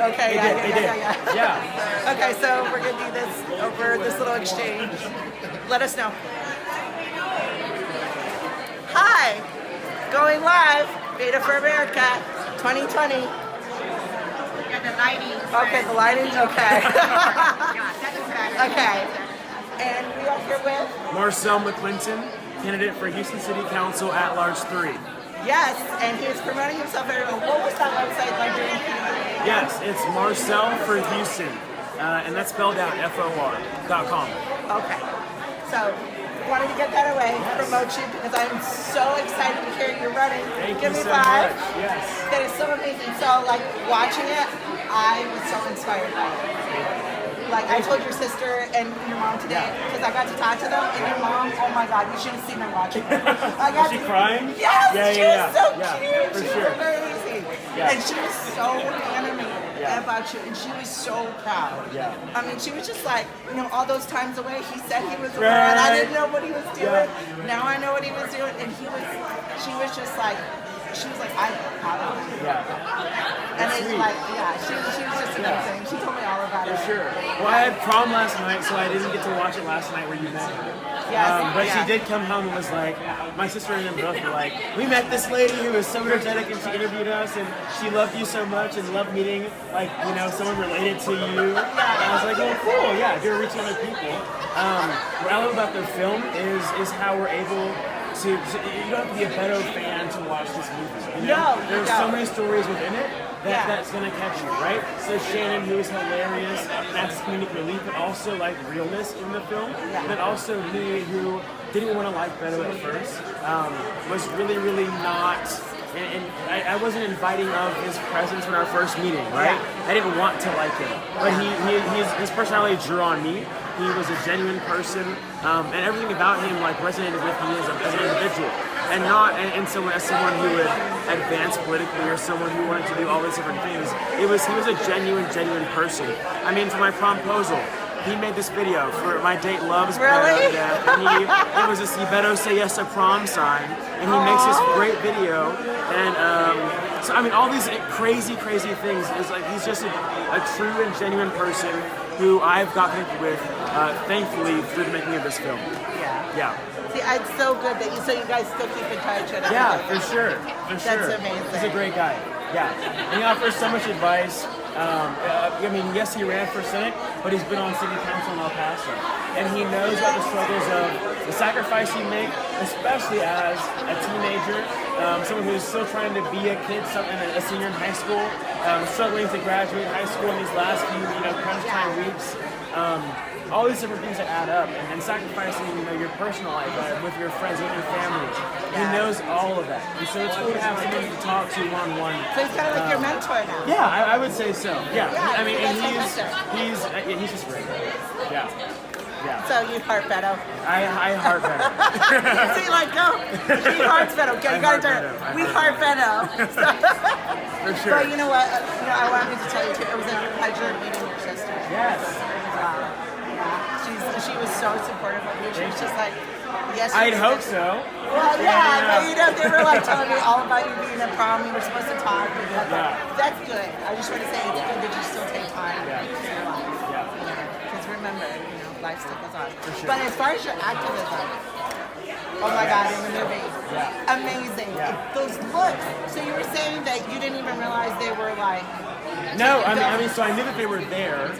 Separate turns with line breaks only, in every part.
Okay,
Yeah.
Okay, so we're gonna do this over this little exchange. Let us know. Hi, going live, Beto for America, 2020.
Yeah, the lighting.
Okay, the lighting. Okay.
Yeah, that is better.
Okay. And we are here with.
Marcel McClinton, candidate for Houston City Council at Large 3.
Yes, and he's promoting himself. What was that website like doing?
Yes, it's Marcel for Houston, and that's spelled out FOR.com.
Okay. So, wanted to get that away, promote you, because I'm so excited to hear you're running.
Thank
Give
you
me
so
five.
much. Yes.
That is so amazing. So, like, watching it, I was so inspired by it. Like, I told your sister and your mom today, because I got to talk to them, and your mom, oh my God, you should have seen her watching it.
Was she crying?
Yes, she was so
Yeah,
cute.
for
She
sure.
was amazing.
Yeah.
And she was so animated about you, and she was so proud.
Yeah.
I mean, she was just like, all those times away, he said he was away,
Right.
and I didn't know what he was doing.
Yeah.
Now I know what he was doing, and she was just like, I'm proud of him.
Yeah.
And
That's
it's
sweet.
like, she was just amazing. She told me all about it.
For sure. Well, I had prom last night, so I didn't get to watch it last night where you met her.
Yes,
But
yeah.
she did come home and was like, my sister and them both were like, we met this lady who was so energetic and she interviewed us and she loved you so much and loved meeting someone related to you. And I was like, well, cool, yeah, you're reaching other people. What I love about the film is how we're able to, you don't have to be a Beto fan to watch this movie. You know?
No, you
There's
don't.
so many stories within it that's gonna catch you, right? So Shannon, who is hilarious, that's comedic relief, but also like realness in the film. But also me, who didn't want to like Beto at first, was really, really not. And I wasn't inviting of his presence in our first meeting, right? I didn't want to like him, but his personality drew on me. He was a genuine person, and everything about him like resonated with me as an individual, and so as someone who would advance politically or someone who wanted to do all these different things. He was a genuine person. I mean, for my promposal, he made this video for my date loves
Really?
Beto, and it was this Beto say yes to prom sign, and he makes this great video, and so I mean all these crazy things. Is like he's just a true and genuine person who I've got connected with, thankfully, through the making of this film. Yeah.
See, it's so good that you guys still keep in touch. And
Yeah,
everything.
for sure.
That's amazing.
He's a great guy. Yeah. And he offers so much advice. I mean, yes, he ran for Senate, but he's been on city council in El Paso. And he knows about the struggles of the sacrifice you make, especially as a teenager, someone who's still trying to be a kid, a senior in high school, struggling to graduate high school in these last few, crunch time weeks. All these different things that add up, and sacrificing, your personal life with your friends, with your families. He knows all of that, and so it's cool to have someone to talk to one-on-one.
So he's kind of like your mentor now.
Yeah, I would say so. Yeah, I mean, and
that's
he's just great. Yeah.
So you heart Beto.
I heart Beto.
So you like, go. He hearts Beto. Okay, you gotta do it. We heart Beto.
For sure.
But you know what? I wanted to tell you too. It was a pleasure meeting your sister.
Yes.
She was so supportive of you. She was just like, yes.
I'd hope so.
Well, but they were like telling me all about you being at prom. We were supposed to talk. That's good. I just want to say it's good that you still take time to life. Because remember, life still goes on.
For sure.
But as far as your activism, oh my God, in the movie, amazing. Those looks. So you were saying that you didn't even realize they were like.
No, I mean, so I knew that they were there,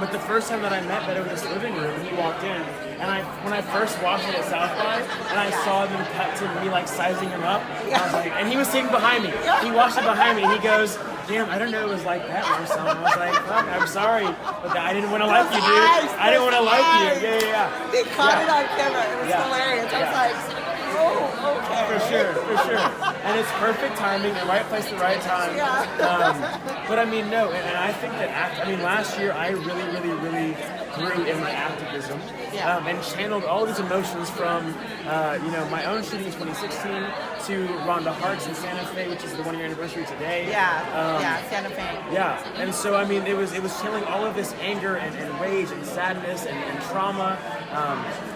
but the first time that I met Beto in this living room, he walked in, and when I first watched it at South by, and I saw them cut to me like sizing him up, I was like, and he was sitting behind me. He watched it behind me, and he goes, damn, I don't know it was like that, Marcel. And I was like, fuck, I'm sorry, but I didn't want to like you, dude. I didn't want to like you. Yeah.
They caught it on camera. It was hilarious. I was like, oh, okay.
For sure. And it's perfect timing, the right place, the right time. But I mean, no, and I think that, last year I really grew in my activism and channeled all these emotions from, my own shooting in 2016 to Rhonda Hart's in Santa Fe, which is the 1-year anniversary today.
Santa Fe.
Yeah, and so I mean, it was channeling all of this anger and rage and sadness and trauma,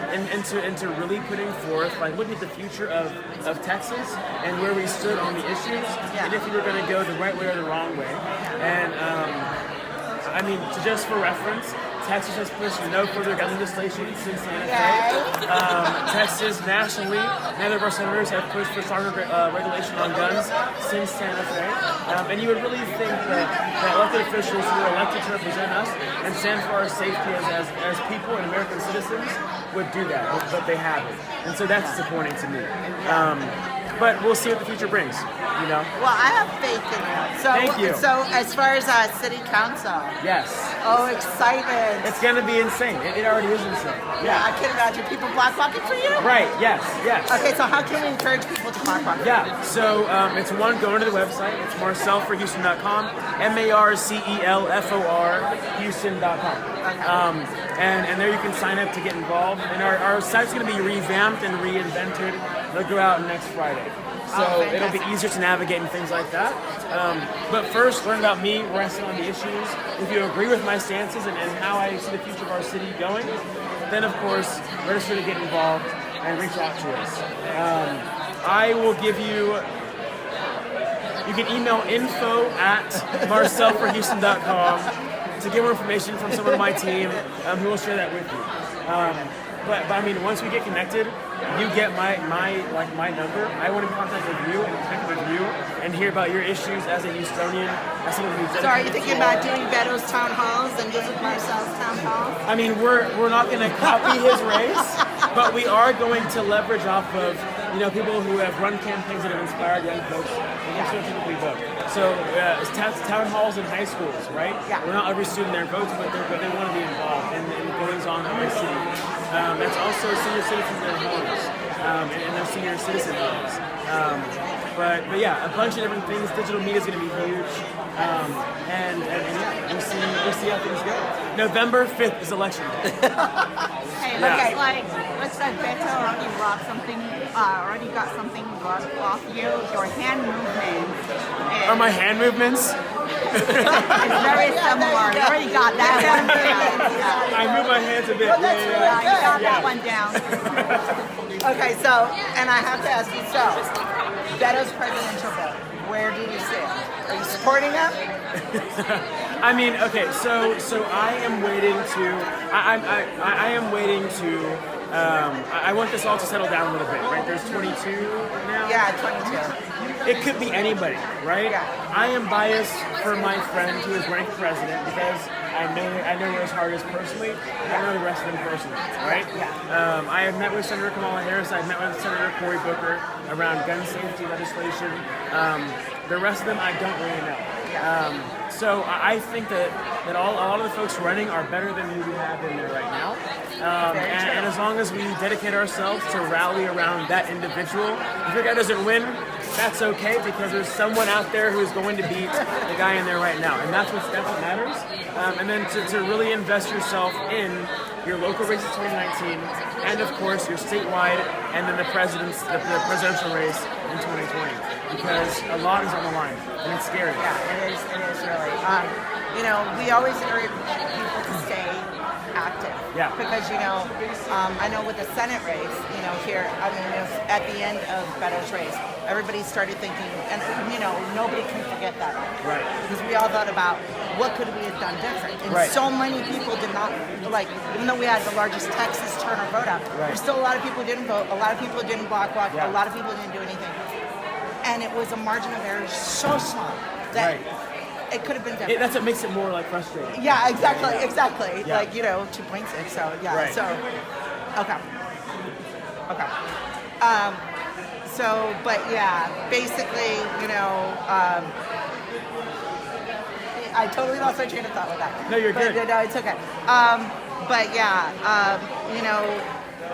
and to really putting forth, like looking at the future of Texas and where we stood on the issues, and if we were going to go the right way or the wrong way, and I mean, just for reference, Texas has pushed no further gun legislation since Santa Fe. Texas nationally, neither of our senators have pushed for stronger regulation on guns since Santa Fe. And you would really think that elected officials who are elected to represent us and stand for our safety as people and American citizens would do that, but they haven't. And so that's disappointing to me. But we'll see what the future brings, you know?
Well, I have faith in you. So,
Thank you.
So as far as city council.
Yes.
Oh, excitement.
It's going to be insane. It already is insane.
Yeah, I can imagine people block walking for you.
Right, yes.
Okay, so how can we encourage people to block walk?
Yeah, so it's one, going to the website. It's marcelforhouston.com, MarcelFor Houston.com. And there you can sign up to get involved. And our site's going to be revamped and reinvented. It'll go out next Friday. So it'll be easier to navigate and things like that. But first, learn about me, where I stand on the issues. If you agree with my stances and how I see the future of our city going, then of course, register to get involved and reach out to us. I will give you can email info@marcelforhouston.com to get more information from someone on my team who will share that with you. But I mean, once we get connected, you get my number. I want to contact with you and connect with you and hear about your issues as a Houstonian.
So are you thinking about doing Beto's town halls and just Marcel's town halls?
I mean, we're not going to copy his race, but we are going to leverage off of people who have run campaigns that have inspired young folks and also typically vote. So town halls in high schools, right?
Yeah.
We're not every student there votes, but they want to be involved in the goings on in their city. That's also senior citizens in their homes and their senior citizen homes. But yeah, a bunch of different things. Digital media is going to be huge, and yeah, we'll see how things go. November 5th is election day.
Hey, looks like Beto already brought something. Already got something off you. Your hand movements.
Are my hand movements?
It's very similar. You already got that one down.
I move my hands a bit.
You got that one down.
Okay, so, and I have to ask you, so, Beto's presidential vote, where do you stand? Are you supporting him?
I mean, okay, so I am waiting to, I want this all to settle down a little bit, right? There's 22 now?
Yeah, 22.
It could be anybody, right?
Yeah.
I am biased for my friend who is running for president because I know where his heart is personally. I know the rest of them personally, right?
Yeah.
I have met with Senator Kamala Harris. I've met with Senator Cory Booker around gun safety legislation. The rest of them I don't really know. So I think that a lot of the folks running are better than who we have in there right now. And as long as we dedicate ourselves to rally around that individual, if your guy doesn't win, that's okay because there's someone out there who is going to beat the guy in there right now, and that's what matters. And then to really invest yourself in your local races 2019, and of course your statewide, and then the presidential race in 2020, because a lot is on the line, and it's scary.
Yeah, it is really. We always encourage people to stay active.
Yeah.
Because, I know with the Senate race, here, at the end of Beto's race, everybody started thinking, and, nobody can forget that.
Right.
Because we all thought about what could we have done different. And so many people did not, even though we had the largest Texas turnout vote out, there's still a lot of people who didn't vote, a lot of people who didn't block walk, a lot of people didn't do anything. And it was a margin of error so small that it could have been different.
That's what makes it more frustrating.
Yeah, exactly.
Yeah.
2.6. So yeah.
Right.
So okay. But yeah, basically, I totally lost my train of thought with that.
No, you're good.
No, it's okay. But yeah,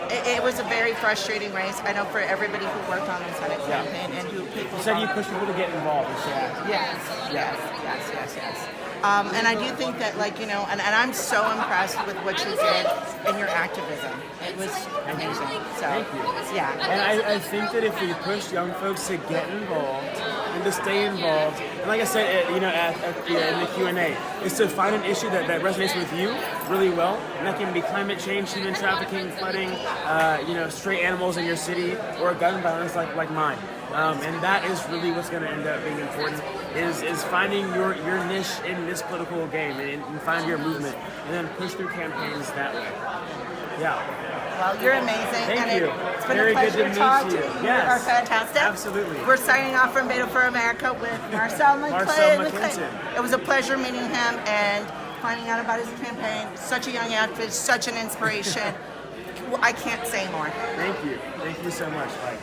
it was a very frustrating race. I know for everybody who worked on the Senate campaign and who people.
You said you push people to get involved.
Yes. And I do think that, and I'm so impressed with what you did in your activism. It was amazing. So,
thank you.
Yeah.
And I think that if we push young folks to get involved and to stay involved, and like I said, in the Q&A, is to find an issue that resonates with you really well, and that can be climate change, human trafficking, flooding, stray animals in your city, or gun violence like mine. And that is really what's going to end up being important. is finding your niche in this political game and find your movement, and then push through campaigns that way. Yeah.
Well, you're amazing.
Thank you.
It's been
Very
a pleasure
good to
to talk
meet
to
you.
you.
Yes.
You are fantastic.
Absolutely.
We're signing off from Beto for America with Marcel McClinton. It was a pleasure meeting him and finding out about his campaign. Such a young activist, such an inspiration. I can't say more.
Thank you. Thank you so much. Bye.